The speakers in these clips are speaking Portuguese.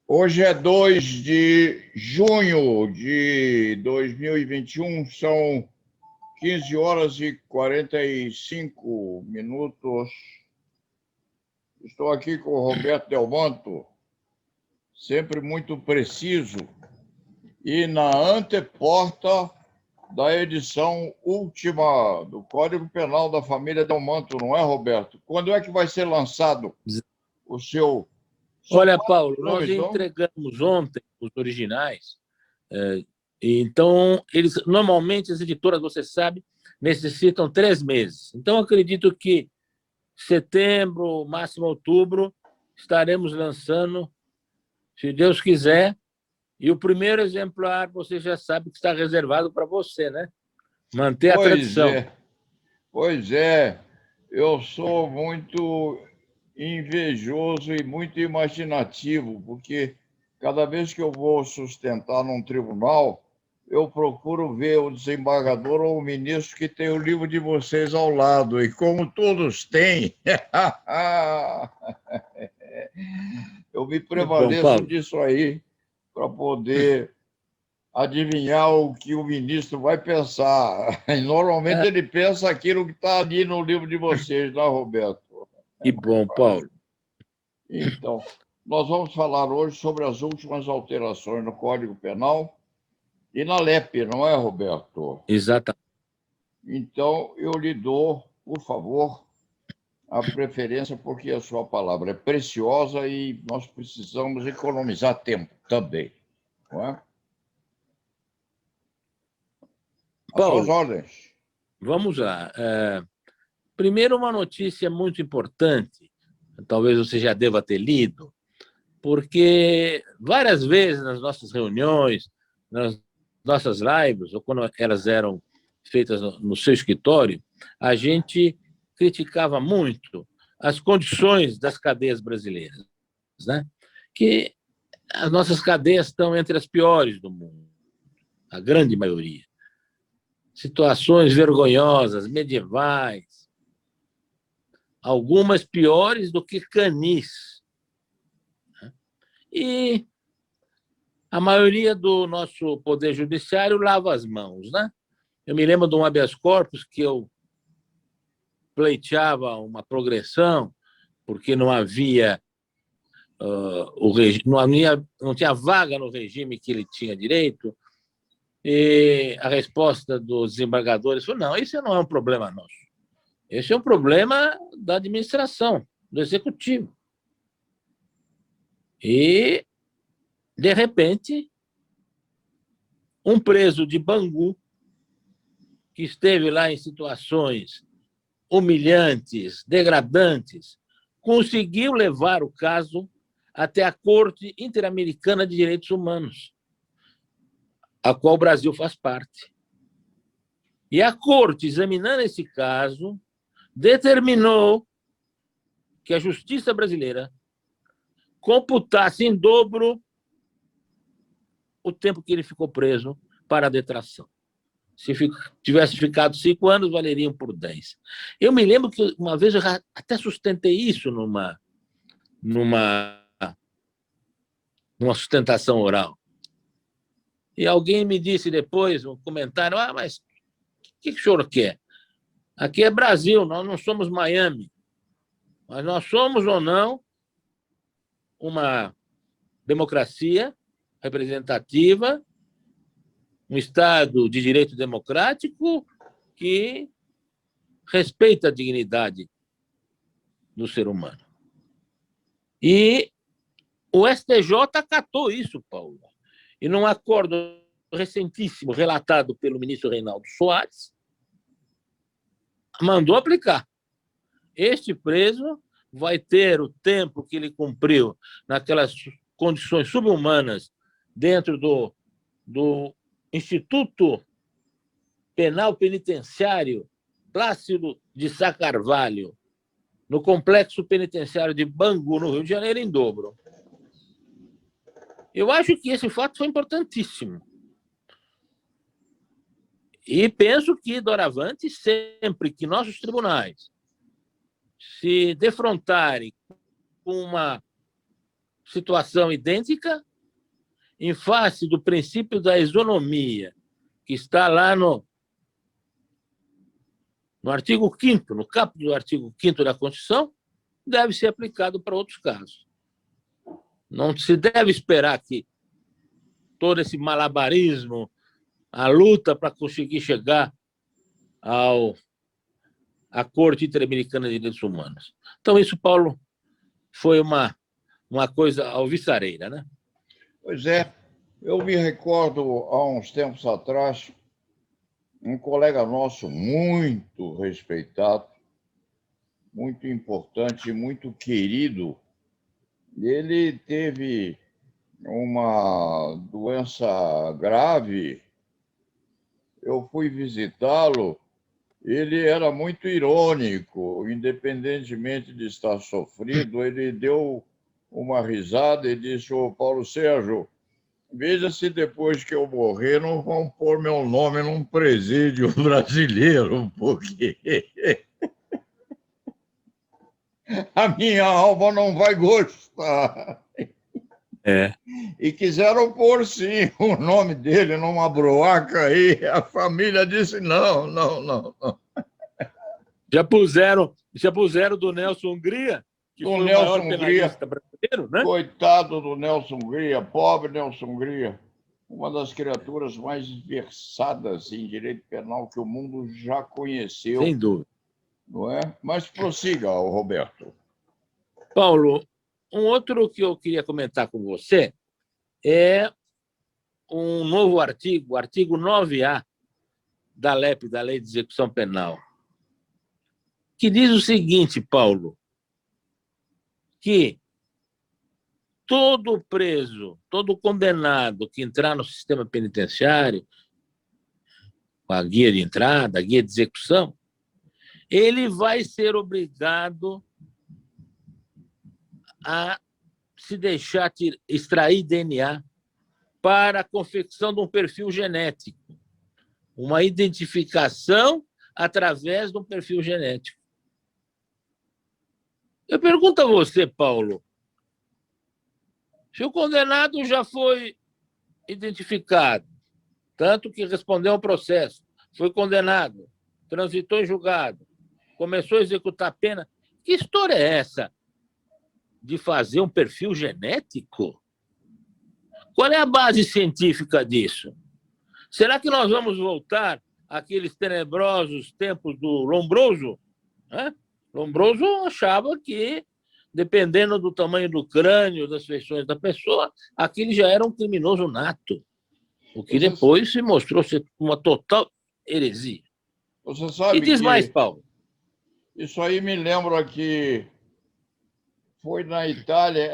Hoje é 2 de junho de 2021, são 15 horas e 45 minutos. Estou aqui com o Roberto Delmanto, sempre muito preciso, e na anteporta da edição última do Código Penal da família Delmanto, não é, Roberto? Quando é que vai ser lançado o seu... Olha, Paulo, nós entregamos ontem os originais, então, normalmente as editoras, você sabe, necessitam 3 meses. Então, acredito que setembro, máximo outubro, estaremos lançando, se Deus quiser, e o primeiro exemplar, você já sabe que está reservado para você, né? Manter a tradição. Pois é, eu sou muito invejoso e muito imaginativo, porque cada vez que eu vou sustentar num tribunal, eu procuro ver o desembargador ou o ministro que tem o livro de vocês ao lado, e como todos têm, eu me prevaleço disso aí para poder adivinhar o que o ministro vai pensar. E normalmente ele pensa aquilo que está ali no livro de vocês, não é, Roberto? Que bom, Paulo. Então, nós vamos falar hoje sobre as últimas alterações no Código Penal e na LEP, não é, Roberto? Exatamente. Então, eu lhe dou, por favor, a preferência, porque a sua palavra é preciosa e nós precisamos economizar tempo também, não é? Paulo, às suas ordens. Vamos lá. Primeiro, uma notícia muito importante, talvez você já deva ter lido, porque várias vezes nas nossas reuniões, nas nossas lives, ou quando elas eram feitas no seu escritório, a gente criticava muito as condições das cadeias brasileiras, né? Que as nossas cadeias estão entre as piores do mundo, a grande maioria. Situações vergonhosas, medievais, algumas piores do que canis. E a maioria do nosso poder judiciário lava as mãos, né? Eu me lembro de um habeas corpus que eu pleiteava uma progressão, porque não havia não tinha vaga no regime que ele tinha direito, e a resposta dos desembargadores foi: não, isso não é um problema nosso. Esse é um problema da administração, do executivo. E, de repente, um preso de Bangu, que esteve lá em situações humilhantes, degradantes, conseguiu levar o caso até a Corte Interamericana de Direitos Humanos, a qual o Brasil faz parte. E a Corte, examinando esse caso, determinou que a justiça brasileira computasse em dobro o tempo que ele ficou preso para a detração. Se tivesse ficado 5 anos, valeriam por 10. Eu me lembro que uma vez eu até sustentei isso numa sustentação oral. E alguém me disse depois, um comentário: mas o que o senhor quer? Aqui é Brasil, nós não somos Miami. Mas nós somos ou não uma democracia representativa, um Estado de direito democrático que respeita a dignidade do ser humano. E o STJ acatou isso, Paulo. E num acordo recentíssimo, relatado pelo ministro Reinaldo Soares, mandou aplicar. Este preso vai ter o tempo que ele cumpriu naquelas condições subhumanas dentro do Instituto Penal Penitenciário Plácido de Sá Carvalho, no Complexo Penitenciário de Bangu, no Rio de Janeiro, em dobro. Eu acho que esse fato foi importantíssimo. E penso que, doravante, sempre que nossos tribunais se defrontarem com uma situação idêntica em face do princípio da isonomia, que está lá no artigo 5º, no caput do artigo 5º da Constituição, deve ser aplicado para outros casos. Não se deve esperar que todo esse malabarismo, a luta para conseguir chegar à Corte Interamericana de Direitos Humanos. Então, isso, Paulo, foi uma coisa alvissareira, né? Pois é, eu me recordo, há uns tempos atrás, um colega nosso muito respeitado, muito importante, muito querido, ele teve uma doença grave. Eu fui visitá-lo, ele era muito irônico, independentemente de estar sofrido, ele deu uma risada e disse: "Ô, Paulo Sérgio, veja se depois que eu morrer não vão pôr meu nome num presídio brasileiro, porque a minha alma não vai gostar." É. E quiseram pôr, sim, o nome dele numa broaca aí. A família disse: não, não, não, não. Já puseram do Nelson Hungria, que Do foi o Nelson maior Hungria, penalista brasileiro, né? coitado do Nelson Hungria, pobre Nelson Hungria, uma das criaturas mais versadas em direito penal que o mundo já conheceu. Sem dúvida. Não é? Mas prossiga, Roberto. Paulo, um outro que eu queria comentar com você é um novo artigo, o artigo 9A da LEP, da Lei de Execução Penal, que diz o seguinte, Paulo, que todo preso, todo condenado que entrar no sistema penitenciário, com a guia de entrada, a guia de execução, ele vai ser obrigado a se deixar extrair DNA para a confecção de um perfil genético, uma identificação através de um perfil genético. Eu pergunto a você, Paulo, se o condenado já foi identificado, tanto que respondeu ao processo, foi condenado, transitou em julgado, começou a executar a pena, que história é essa de fazer um perfil genético? Qual é a base científica disso? Será que nós vamos voltar àqueles tenebrosos tempos do Lombroso? Lombroso achava que, dependendo do tamanho do crânio, das feições da pessoa, aquele já era um criminoso nato, o que depois se mostrou ser uma total heresia. Você sabe e diz mais, Paulo? Isso aí me lembra que foi na Itália,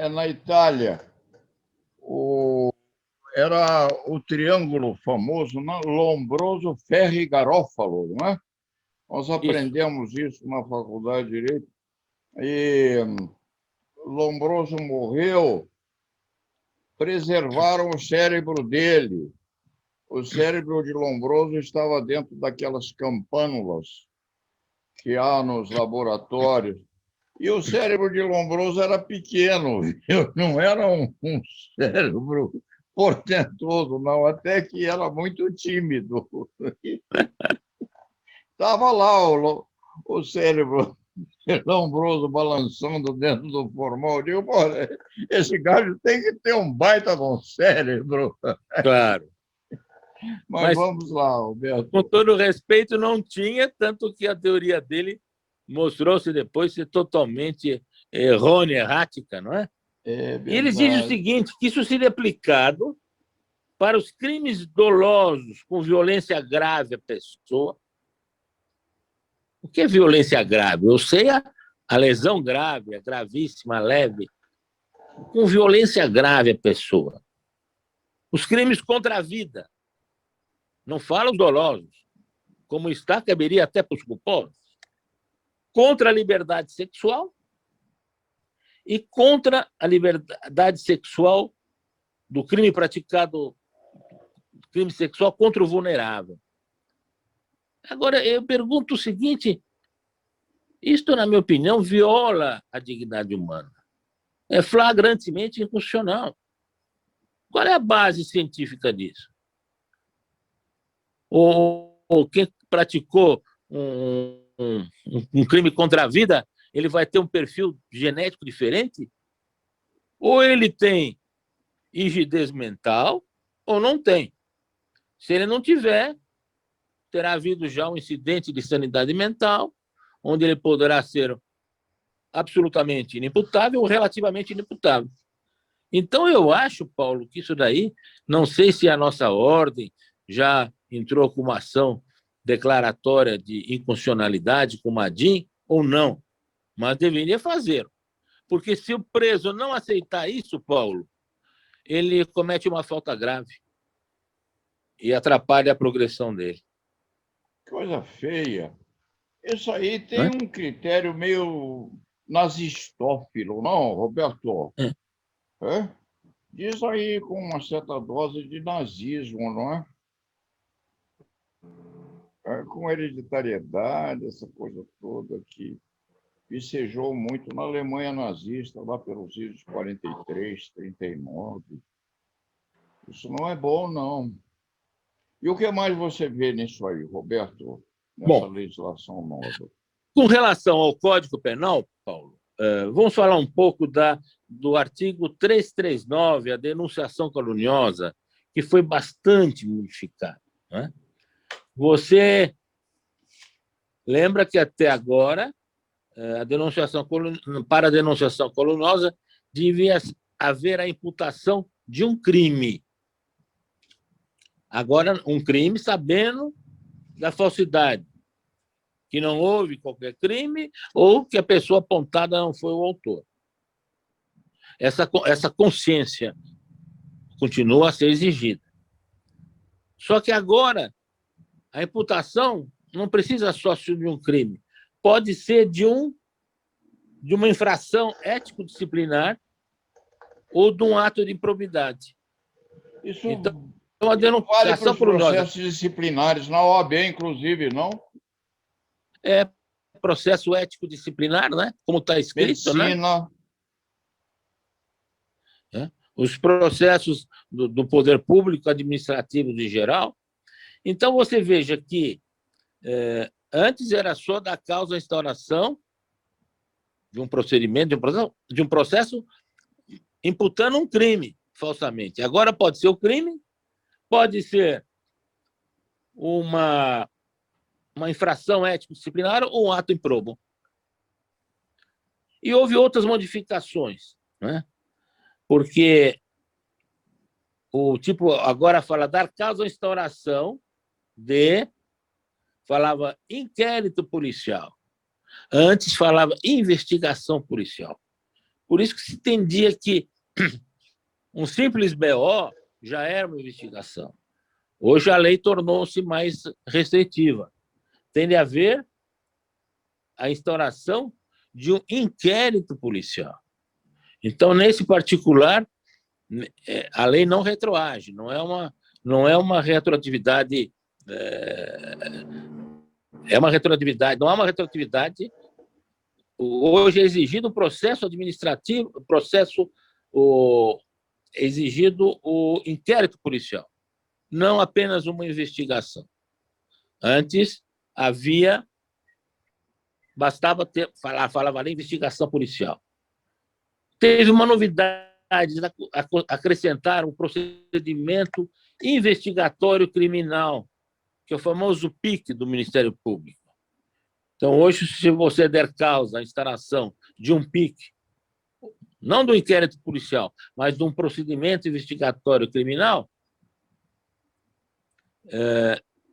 era o triângulo famoso, né? Lombroso, Ferri e Garofalo, não é? Nós aprendemos isso na faculdade de Direito. E Lombroso morreu, preservaram o cérebro dele. O cérebro de Lombroso estava dentro daquelas campânulas que há nos laboratórios. E o cérebro de Lombroso era pequeno, não era um cérebro portentoso, não, até que era muito tímido. Estava lá o cérebro de Lombroso balançando dentro do formol. Eu digo: esse gajo tem que ter um baita de um cérebro. Claro. Mas vamos lá, Alberto. Com todo respeito, não tinha, tanto que a teoria dele mostrou-se depois ser totalmente errônea, errática, não é? E eles dizem o seguinte, que isso seria aplicado para os crimes dolosos com violência grave à pessoa. O que é violência grave? Eu sei a lesão grave, a gravíssima, a leve, com violência grave à pessoa. Os crimes contra a vida. Não fala os dolosos. Como está, caberia até para os culposos. Contra a liberdade sexual e contra a liberdade sexual do crime praticado, crime sexual contra o vulnerável. Agora, eu pergunto o seguinte, isto, na minha opinião, viola a dignidade humana. é flagrantemente inconstitucional. Qual é a base científica disso? Ou quem praticou um crime contra a vida, ele vai ter um perfil genético diferente? Ou ele tem rigidez mental, ou não tem. Se ele não tiver, terá havido já um incidente de sanidade mental, onde ele poderá ser absolutamente inimputável ou relativamente inimputável. Então, eu acho, Paulo, que isso daí, não sei se a nossa ordem já entrou com uma ação declaratória de inconstitucionalidade com o Maddim ou não, mas deveria fazer. Porque se o preso não aceitar isso, Paulo, ele comete uma falta grave e atrapalha a progressão dele. Coisa feia. Isso aí tem Né? um critério meio nazistófilo, não, Roberto? É? Diz aí com uma certa dose de nazismo, não é? Com hereditariedade, essa coisa toda que vicejou muito na Alemanha nazista, lá pelos anos 43, 39. Isso não é bom, não. E o que mais você vê nisso aí, Roberto, nessa Bom, legislação nova? com relação ao Código Penal, Paulo, vamos falar um pouco do artigo 339, a denunciação caluniosa, que foi bastante modificado. Né? Você lembra que até agora para a denunciação caluniosa devia haver a imputação de um crime. Agora, um crime sabendo da falsidade, que não houve qualquer crime ou que a pessoa apontada não foi o autor. Essa consciência continua a ser exigida. Só que agora a imputação não precisa só ser de um crime, pode ser de uma infração ético-disciplinar ou de um ato de improbidade. Isso Então, a vale para denunciação os caluniosa processos disciplinares, na OAB, inclusive, não? é processo ético-disciplinar, né? Como está escrito, Medicina. Né? Os processos do poder público, administrativos em geral. Então, você veja que antes era só da causa à instauração de um procedimento, de um processo imputando um crime falsamente. Agora pode ser o crime, pode ser uma infração ético-disciplinar ou um ato improbo. E houve outras modificações, né? Porque o tipo agora fala dar causa à instauração falava inquérito policial. Antes falava investigação policial. Por isso que se entendia que um simples BO já era uma investigação. Hoje a lei tornou-se mais restritiva. Tem de haver a instauração de um inquérito policial. Então, nesse particular, a lei não retroage, não é uma retroatividade, não há uma retroatividade. Hoje é exigido o processo administrativo, exigido o inquérito policial, não apenas uma investigação. Antes bastava falava ali investigação policial. Teve uma novidade, acrescentar um procedimento investigatório criminal, que é o famoso PIC do Ministério Público. Então, hoje, se você der causa à instalação de um PIC, não do inquérito policial, mas de um procedimento investigatório criminal,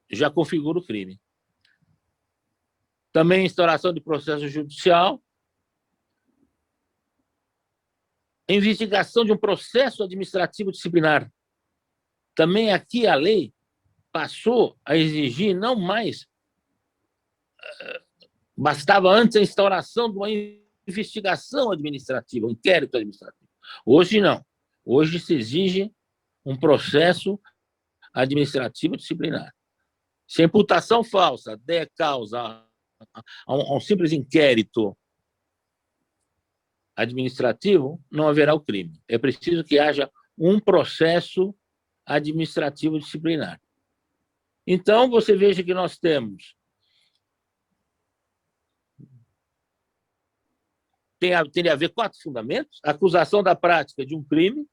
já configura o crime. Também instauração de processo judicial, investigação de um processo administrativo disciplinar. Também aqui a lei passou a exigir não mais... Bastava antes a instauração de uma investigação administrativa, um inquérito administrativo. Hoje não. Hoje se exige um processo administrativo disciplinar. Se a imputação falsa der causa a um simples inquérito administrativo, não haverá o crime. É preciso que haja um processo administrativo disciplinar. Então, você veja que nós temos... Tem a ver 4 fundamentos: acusação da prática de um crime,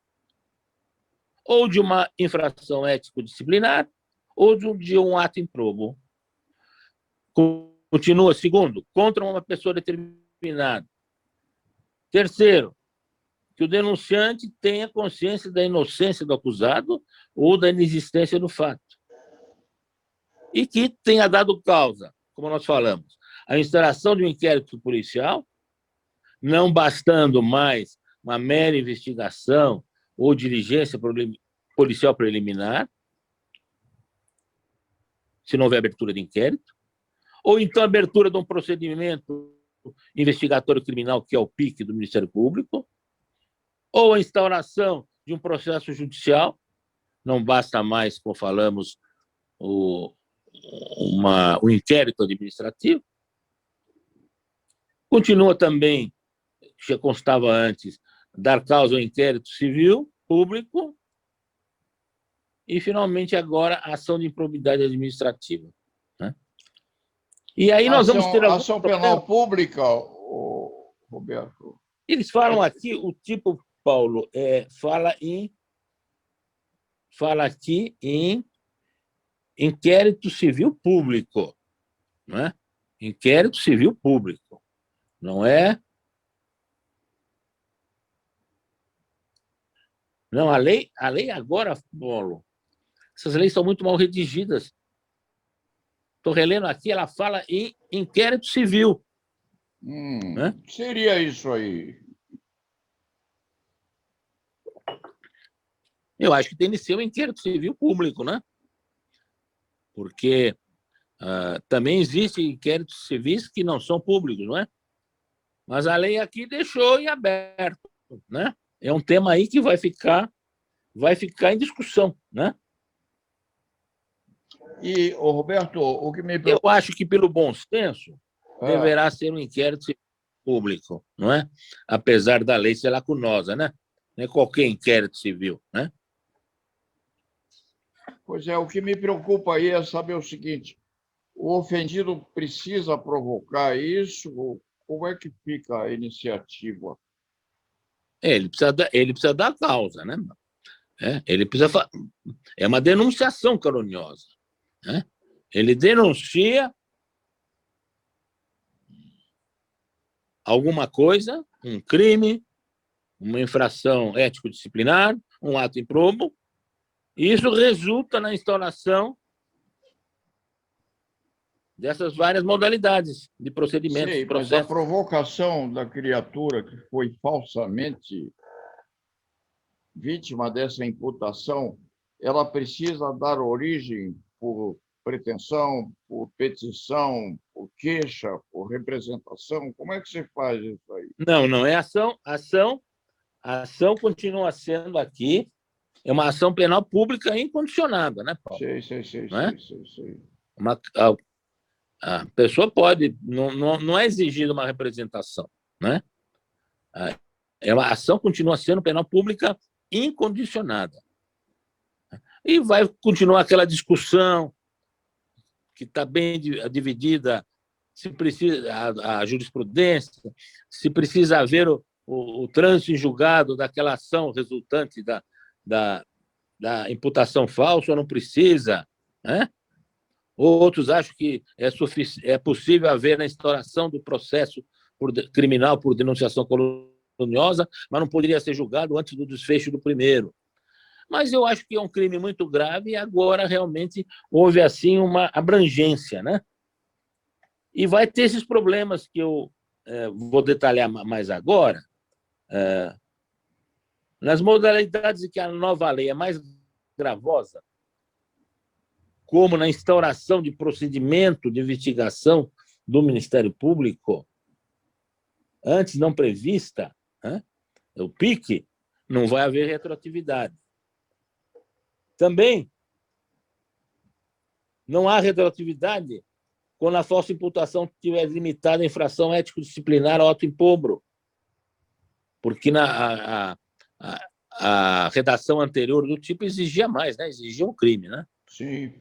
ou de uma infração ético-disciplinar, ou de um ato improbo. Continua, segundo, contra uma pessoa determinada. Terceiro, que o denunciante tenha consciência da inocência do acusado ou da inexistência do fato. E que tenha dado causa, como nós falamos, a instauração de um inquérito policial, não bastando mais uma mera investigação ou diligência policial preliminar, se não houver abertura de inquérito, ou então abertura de um procedimento investigatório criminal, que é o PIC do Ministério Público, ou a instauração de um processo judicial, não basta mais, como falamos, o inquérito administrativo. Continua também, que já constava antes, dar causa ao inquérito civil público e, finalmente, agora, a ação de improbidade administrativa. Né? E aí nós vamos ter ação penal pública, Roberto. Eles falam aqui, o tipo, Paulo, fala aqui em inquérito civil público, não é? Inquérito civil público, não é? Não, a lei agora, Paulo, essas leis são muito mal redigidas. Estou relendo aqui, ela fala em inquérito civil. Né? Seria isso aí. Eu acho que tem de ser um inquérito civil público, né? Porque também existem inquéritos civis que não são públicos, não é? Mas a lei aqui deixou em aberto, né? É um tema aí que vai ficar em discussão, né? E, Roberto, o que me Eu acho que, pelo bom senso, deverá ser um inquérito civil público, não é? Apesar da lei ser lacunosa, né? Não é qualquer inquérito civil, né? Pois é, o que me preocupa aí é saber o seguinte: o ofendido precisa provocar isso? Como é que fica a iniciativa? Ele precisa dar causa, né? Ele precisa é uma denunciação caluniosa, né? Ele denuncia alguma coisa, um crime, uma infração ético-disciplinar, um ato improbo, e isso resulta na instauração dessas várias modalidades de procedimentos. Sim, mas a provocação da criatura que foi falsamente vítima dessa imputação, ela precisa dar origem por pretensão, por petição, por queixa, por representação. Como é que você faz isso aí? Não, é ação. A ação continua sendo aqui, é uma ação penal pública incondicionada, né, Paulo? Sei. A pessoa pode, não é exigida uma representação, né? A ação continua sendo penal pública incondicionada. E vai continuar aquela discussão que está bem dividida, se precisa a jurisprudência, se precisa haver o trânsito em julgado daquela ação resultante da imputação falsa ou não precisa, né? Outros acham que é possível haver a instauração do processo criminal por denunciação caluniosa, mas não poderia ser julgado antes do desfecho do primeiro. Mas eu acho que é um crime muito grave e agora realmente houve assim uma abrangência, né? E vai ter esses problemas que eu vou detalhar mais agora, nas modalidades em que a nova lei é mais gravosa, como na instauração de procedimento de investigação do Ministério Público, antes não prevista, né? O PIC, não vai haver retroatividade. Também não há retroatividade quando a falsa imputação estiver limitada à infração ético-disciplinar ao ato improbo. porque a redação anterior do tipo exigia mais, né? Exigia um crime, né? Sim.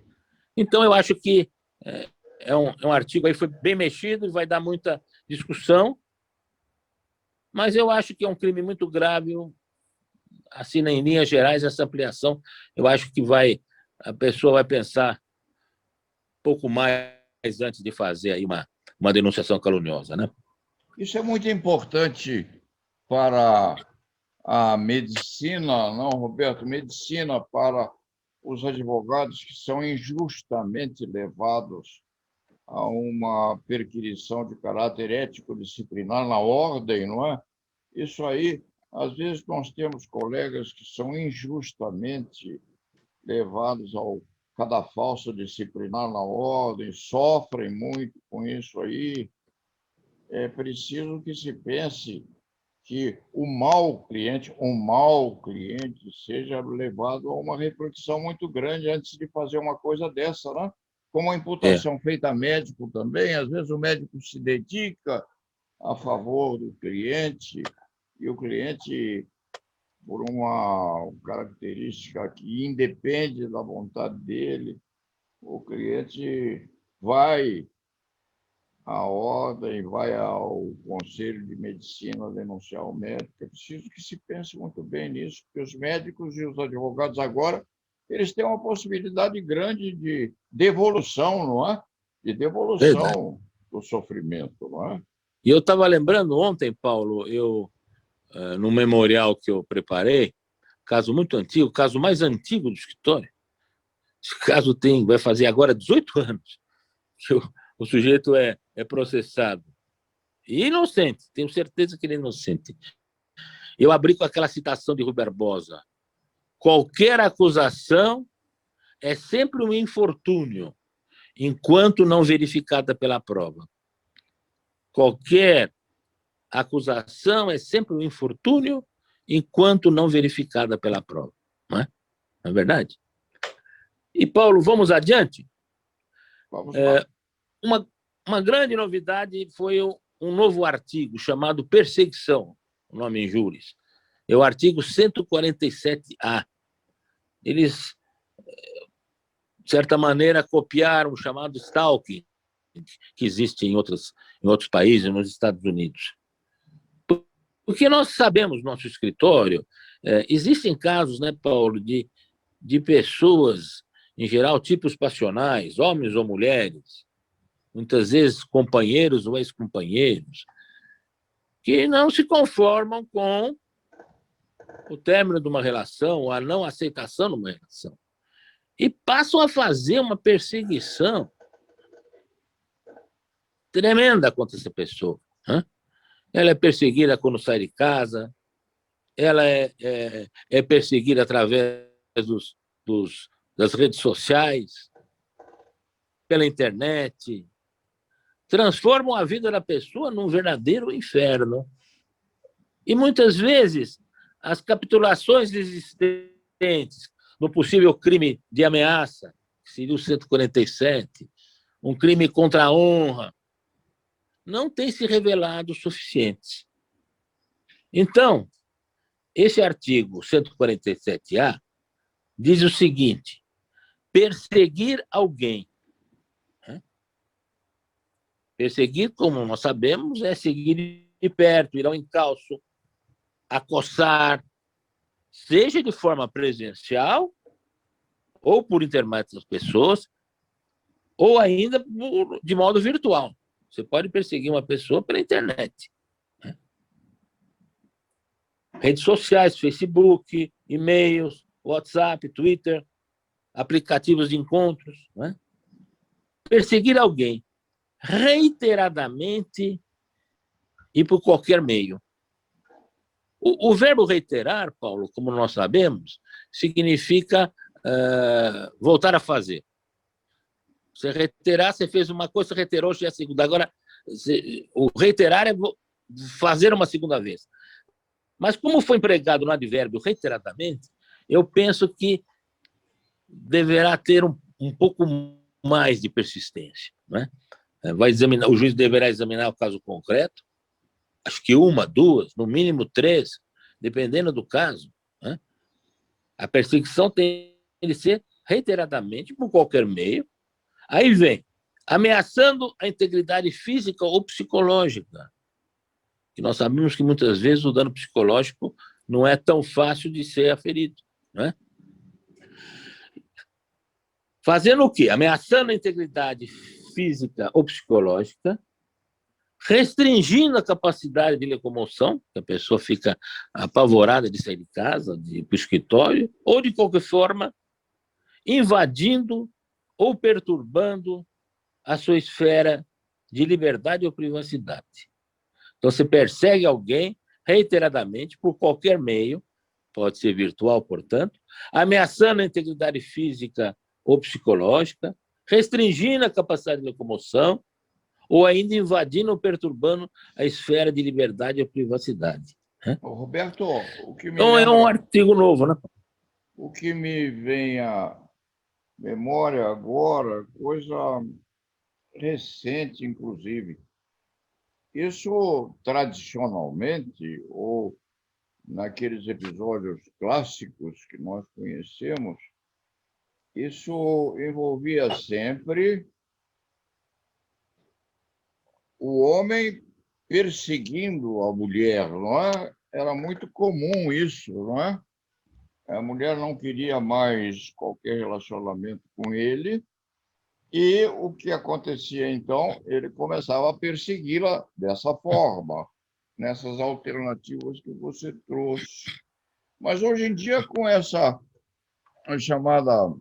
Então, eu acho que é um artigo aí foi bem mexido, vai dar muita discussão, mas eu acho que é um crime muito grave. Assim, em linhas gerais, essa ampliação, eu acho que a pessoa vai pensar um pouco mais antes de fazer aí uma denunciação caluniosa, né? Isso é muito importante para a medicina, não, Roberto? Medicina para os advogados que são injustamente levados a uma perquisição de caráter ético-disciplinar na ordem, não é? Isso aí, às vezes, nós temos colegas que são injustamente levados ao cadafalso disciplinar na ordem, sofrem muito com isso aí. É preciso que se pense que o mau cliente seja levado a uma reflexão muito grande antes de fazer uma coisa dessa, né? Como a imputação feita a médico também, às vezes o médico se dedica a favor do cliente e o cliente, por uma característica que independe da vontade dele, o cliente vai à ordem, vai ao Conselho de Medicina denunciar o médico. É preciso que se pense muito bem nisso, porque os médicos e os advogados agora eles têm uma possibilidade grande de devolução, não é? De devolução do sofrimento, não é? E eu estava lembrando ontem, Paulo, no memorial que eu preparei, caso muito antigo, caso mais antigo do escritório. Esse caso vai fazer agora 18 anos que o sujeito é processado. E inocente, tenho certeza que ele é inocente. Eu abri com aquela citação de Rui Barbosa: qualquer acusação é sempre um infortúnio, enquanto não verificada pela prova. Qualquer acusação é sempre um infortúnio, enquanto não verificada pela prova. Não é? Não é verdade? E, Paulo, vamos adiante? Vamos lá. Uma grande novidade foi um novo artigo chamado Perseguição, o nome em júris. É o artigo 147A. Eles, de certa maneira, copiaram o chamado stalking, que existe em outros países, nos Estados Unidos. Porque nós sabemos, no nosso escritório, existem casos, né, Paulo, de pessoas, em geral, tipos passionais, homens ou mulheres, muitas vezes companheiros ou ex-companheiros, que não se conformam com o término de uma relação, a não aceitação de uma relação, e passam a fazer uma perseguição tremenda contra essa pessoa. Né? Ela é perseguida quando sai de casa, ela é perseguida através das redes sociais, pela internet, transformam a vida da pessoa num verdadeiro inferno. E muitas vezes as capitulações existentes no possível crime de ameaça, que seria o 147, um crime contra a honra, não têm se revelado suficientes. Então, esse artigo 147A diz o seguinte: perseguir alguém. Perseguir, como nós sabemos, é seguir de perto, ir ao encalço, acossar, seja de forma presencial, ou por intermédio das pessoas, ou ainda de modo virtual. Você pode perseguir uma pessoa pela internet. Né? Redes sociais, Facebook, e-mails, WhatsApp, Twitter, aplicativos de encontros. Né? Perseguir alguém reiteradamente e por qualquer meio. O verbo reiterar, Paulo, como nós sabemos, significa voltar a fazer. Você reiterar, você fez uma coisa, você reiterou, já é a segunda. Agora, o reiterar é fazer uma segunda vez. Mas como foi empregado no advérbio reiteradamente, eu penso que deverá ter um pouco mais de persistência. Né? O juiz deverá examinar o caso concreto, acho que uma, duas, no mínimo três, dependendo do caso, né? A perseguição tem de ser reiteradamente, por qualquer meio. Aí vem, ameaçando a integridade física ou psicológica, que nós sabemos que muitas vezes o dano psicológico não é tão fácil de ser aferido, né? Fazendo o quê? Ameaçando a integridade física ou psicológica, restringindo a capacidade de locomoção, que a pessoa fica apavorada de sair de casa, de ir para o escritório, ou, de qualquer forma, invadindo ou perturbando a sua esfera de liberdade ou privacidade. Então, você persegue alguém reiteradamente, por qualquer meio, pode ser virtual, portanto, ameaçando a integridade física ou psicológica, restringindo a capacidade de locomoção, ou ainda invadindo ou perturbando a esfera de liberdade ou privacidade. Ô, Roberto, o que me Então, é um lembra, artigo novo, né? o que me vem à memória agora, coisa recente, inclusive. Isso, tradicionalmente, ou naqueles episódios clássicos que nós conhecemos, isso envolvia sempre o homem perseguindo a mulher, não é? Era muito comum isso, não é? A mulher não queria mais qualquer relacionamento com ele, e o que acontecia então? Ele começava a persegui-la dessa forma, nessas alternativas que você trouxe. Mas hoje em dia, com essa chamada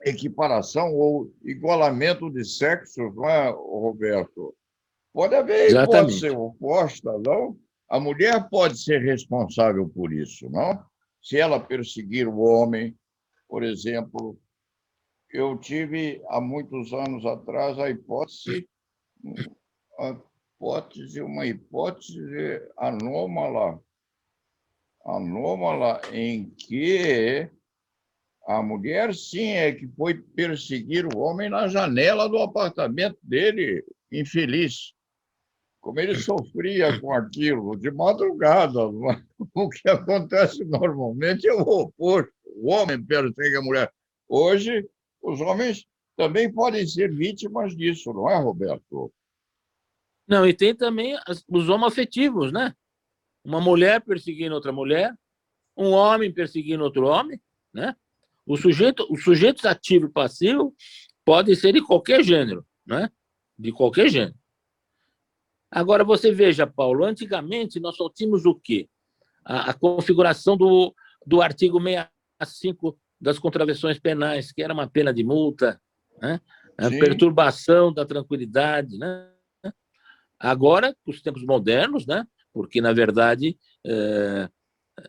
equiparação ou igualamento de sexos, não é, Roberto? Pode haver hipótese Exatamente. oposta, não? A mulher pode ser responsável por isso, não? Se ela perseguir o homem, por exemplo, eu tive há muitos anos atrás uma hipótese anômala em que a mulher sim é que foi perseguir o homem na janela do apartamento dele, infeliz. Como ele sofria com aquilo de madrugada. O que acontece normalmente é o oposto. O homem persegue a mulher. Hoje, os homens também podem ser vítimas disso, não é, Roberto? Não, e tem também os homoafetivos, né? Uma mulher perseguindo outra mulher, um homem perseguindo outro homem, né? Os sujeitos ativo e passivo podem ser de qualquer gênero, né? De qualquer gênero. Agora, você veja, Paulo, antigamente nós só tínhamos o quê? A configuração do artigo 65 das contravenções penais, que era uma pena de multa, né? A Sim. perturbação da tranquilidade, né? Agora, os tempos modernos, né? Porque, na verdade,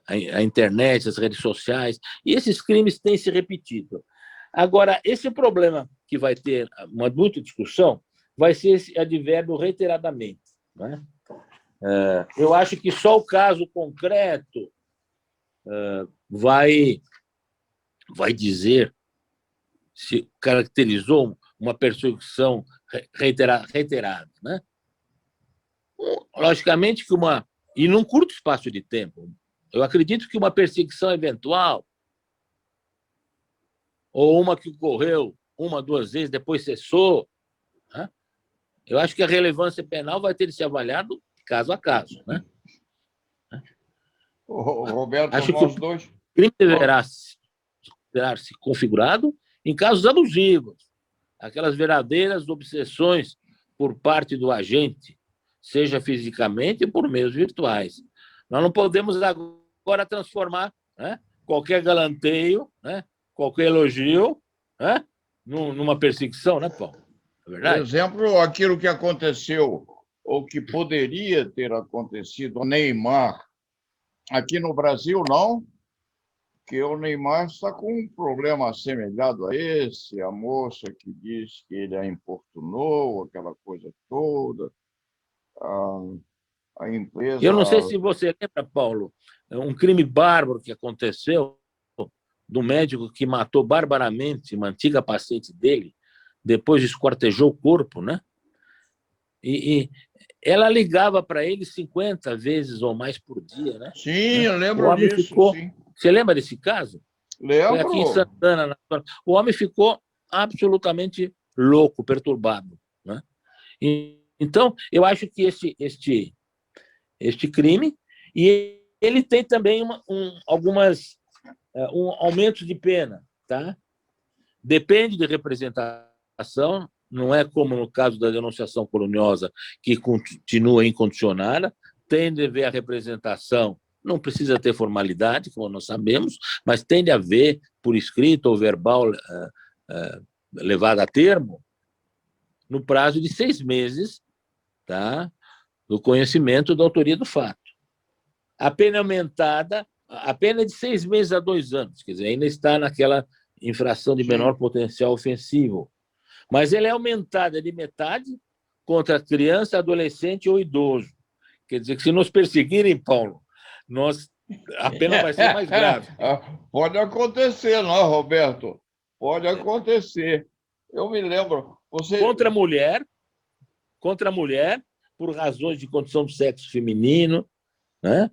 a internet, as redes sociais, e esses crimes têm se repetido. Agora, esse problema que vai ter muita discussão vai ser esse advérbio reiteradamente, né? Eu acho que só o caso concreto vai dizer se caracterizou uma perseguição reiterada, né? Logicamente que e num curto espaço de tempo, eu acredito que uma perseguição eventual ou uma que ocorreu uma, duas vezes, depois cessou, né? Eu acho que a relevância penal vai ter de ser avaliado caso a caso, né? Roberto, Acho que o nós dois. crime deverá ser configurado em casos abusivos, aquelas verdadeiras obsessões por parte do agente, seja fisicamente ou por meios virtuais. Nós não podemos agora transformar, né, qualquer galanteio, né, qualquer elogio, né, numa perseguição, né, Paulo? É Por verdade? exemplo, aquilo que aconteceu, ou que poderia ter acontecido, o Neymar, aqui no Brasil, não, que o Neymar está com um problema assemelhado a esse, a moça que diz que ele a importunou, aquela coisa toda, a empresa. Eu não sei se você lembra, Paulo, um crime bárbaro que aconteceu do médico que matou barbaramente uma antiga paciente dele, depois esquartejou o corpo, né? E ela ligava para ele 50 vezes ou mais por dia, né? Sim, eu O lembro homem disso, ficou... sim. Você lembra desse caso? Foi aqui em Lembro. Santana. O homem ficou absolutamente louco, perturbado, né? Então, eu acho que este crime, e ele tem também algumas aumentos de pena, tá? Depende de representação, não é como no caso da denunciação caluniosa, que continua incondicionada, tem de haver a representação, não precisa ter formalidade, como nós sabemos, mas tem de haver, por escrito ou verbal, levado a termo, no prazo de 6 meses, tá? Do conhecimento da autoria do fato. A pena aumentada, a pena é de 6 meses a 2 anos, quer dizer, ainda está naquela infração de menor potencial ofensivo. Mas ela é aumentada de metade contra criança, adolescente ou idoso. Quer dizer que se nos perseguirem, Paulo, a pena vai ser mais grave. Pode acontecer, não, Roberto? Pode acontecer. Eu me lembro. Contra a mulher, por razões de condição do sexo feminino, né?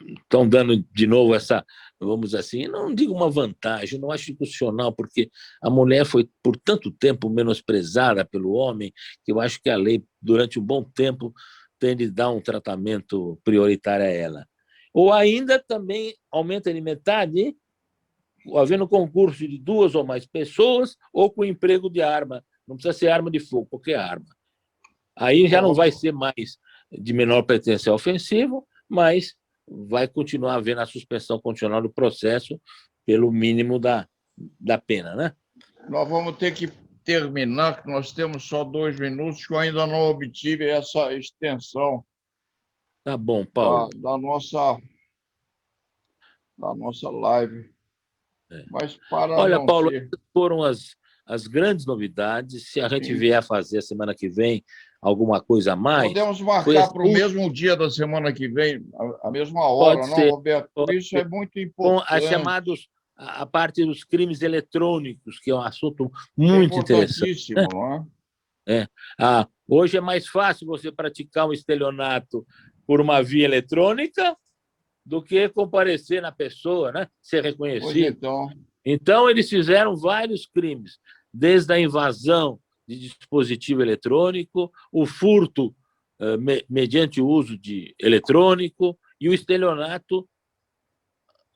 Estão dando de novo essa, vamos dizer assim, não digo uma vantagem, não acho institucional, porque a mulher foi por tanto tempo menosprezada pelo homem, que eu acho que a lei, durante um bom tempo, tem de dar um tratamento prioritário a ela. Ou ainda também aumenta de metade, havendo concurso de 2 ou mais pessoas, ou com emprego de arma, não precisa ser arma de fogo, qualquer arma. Aí já não vai ser mais de menor potencial ofensivo, mas vai continuar havendo a suspensão condicional do processo pelo mínimo da pena, né? Nós vamos ter que terminar, que nós temos só 2 minutos, que eu ainda não obtive essa extensão. Tá bom, Paulo. Da nossa live. Mas para Olha, não Paulo, ser... foram as grandes novidades. Se a gente Sim. vier a fazer a semana que vem alguma coisa a mais... Podemos marcar para o mesmo dia da semana que vem, a mesma hora, pode não, ser, Roberto? pode Isso ser. é muito Com importante. a parte dos crimes eletrônicos, que é um assunto É muito interessante. importantíssimo, não é? Hoje é mais fácil você praticar um estelionato por uma via eletrônica do que comparecer na pessoa, né? Ser reconhecido. Então, eles fizeram vários crimes, desde a invasão de dispositivo eletrônico, o furto mediante o uso de eletrônico e o estelionato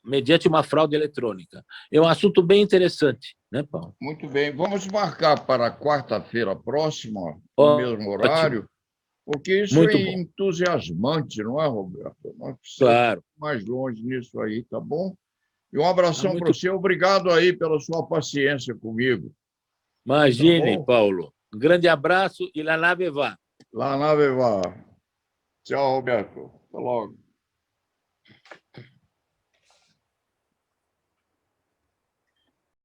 mediante uma fraude eletrônica. É um assunto bem interessante, né, Paulo? Muito bem. Vamos marcar para quarta-feira próxima, no mesmo horário, porque isso muito é bom. Entusiasmante, não é, Roberto? Nós precisamos claro. ir mais longe nisso aí, tá bom? E um abração para você. Obrigado aí pela sua paciência comigo. Imagine, tá Paulo. Um grande abraço e lá na Vevá. Lá na Vevá. Tchau, Roberto. Até logo.